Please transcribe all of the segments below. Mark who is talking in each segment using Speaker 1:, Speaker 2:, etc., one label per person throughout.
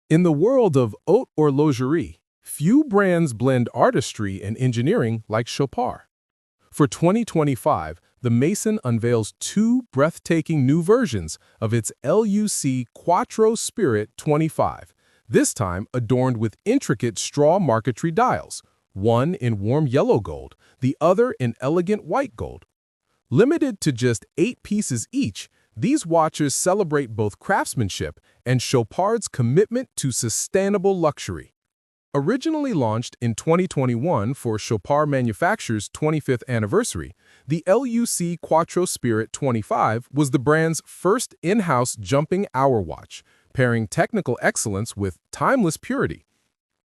Speaker 1: In the world of haute horlogerie, few brands blend artistry and engineering like Chopard. For 2025, the Mason unveils two breathtaking new versions of its L.U.C. Quattro Spirit 25, this time adorned with intricate straw marquetry dials, one in warm yellow gold, the other in elegant white gold. Limited to just 8 pieces each, these watches celebrate both craftsmanship and Chopard's commitment to sustainable luxury. Originally launched in 2021 for Chopard Manufacture's 25th anniversary, the L.U.C. Quattro Spirit 25 was the brand's first in-house jumping hour watch, pairing technical excellence with timeless purity.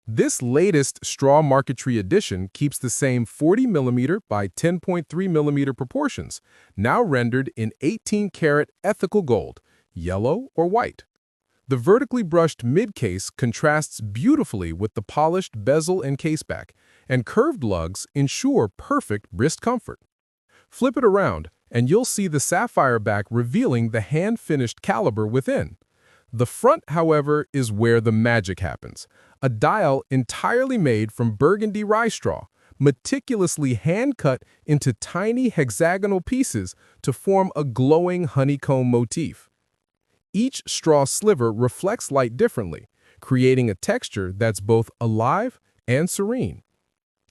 Speaker 1: This latest straw marquetry edition keeps the same 40mm by 10.3mm proportions, now rendered in 18-karat ethical gold, yellow or white. The vertically brushed mid-case contrasts beautifully with the polished bezel and caseback, and curved lugs ensure perfect wrist comfort. Flip it around, and you'll see the sapphire back revealing the hand-finished caliber within. The front, however, is where the magic happens. A dial entirely made from burgundy rye straw, meticulously hand-cut into tiny hexagonal pieces to form a glowing honeycomb motif. Each straw sliver reflects light differently, creating a texture that's both alive and serene.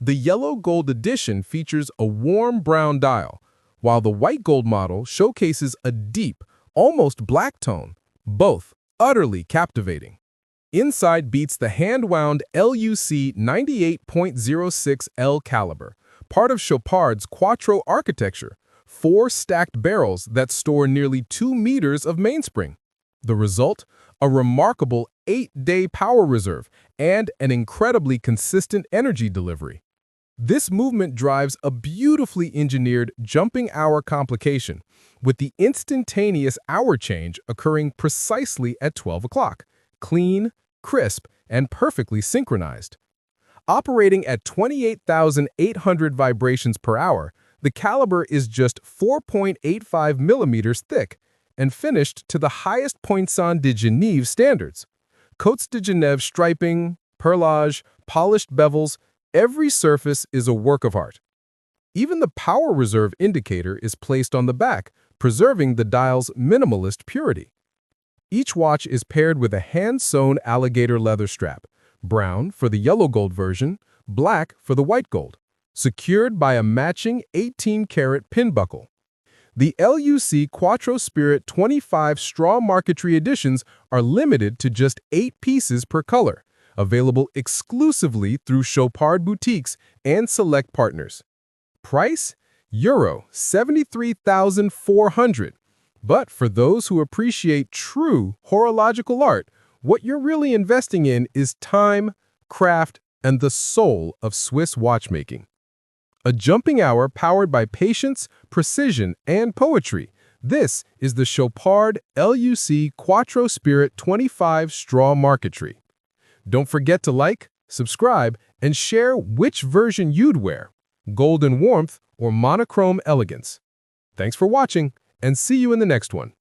Speaker 1: The yellow gold edition features a warm brown dial, while the white gold model showcases a deep, almost black tone, both utterly captivating. Inside beats the hand-wound L.U.C. 98.06L caliber, part of Chopard's Quattro architecture, 4 stacked barrels that store nearly 2 meters of mainspring. The result? A remarkable 8-day power reserve and an incredibly consistent energy delivery. This movement drives a beautifully engineered jumping hour complication, with the instantaneous hour change occurring precisely at 12 o'clock, clean, crisp, and perfectly synchronized. Operating at 28,800 vibrations per hour, the caliber is just 4.85 millimeters thick, and finished to the highest Poinçon de Genève standards. Côtes de Genève striping, perlage, polished bevels, every surface is a work of art. Even the power reserve indicator is placed on the back, preserving the dial's minimalist purity. Each watch is paired with a hand-sewn alligator leather strap, brown for the yellow gold version, black for the white gold, secured by a matching 18-karat pin buckle. The L.U.C. Quattro Spirit 25 straw marquetry editions are limited to just 8 pieces per color, available exclusively through Chopard boutiques and select partners. Price? Euro 73,400. But for those who appreciate true horological art, what you're really investing in is time, craft, and the soul of Swiss watchmaking. A jumping hour powered by patience, precision, and poetry. This is the Chopard L.U.C. Quattro Spirit 25 straw marquetry. Don't forget to like, subscribe, and share which version you'd wear, golden warmth or monochrome elegance. Thanks for watching, and see you in the next one.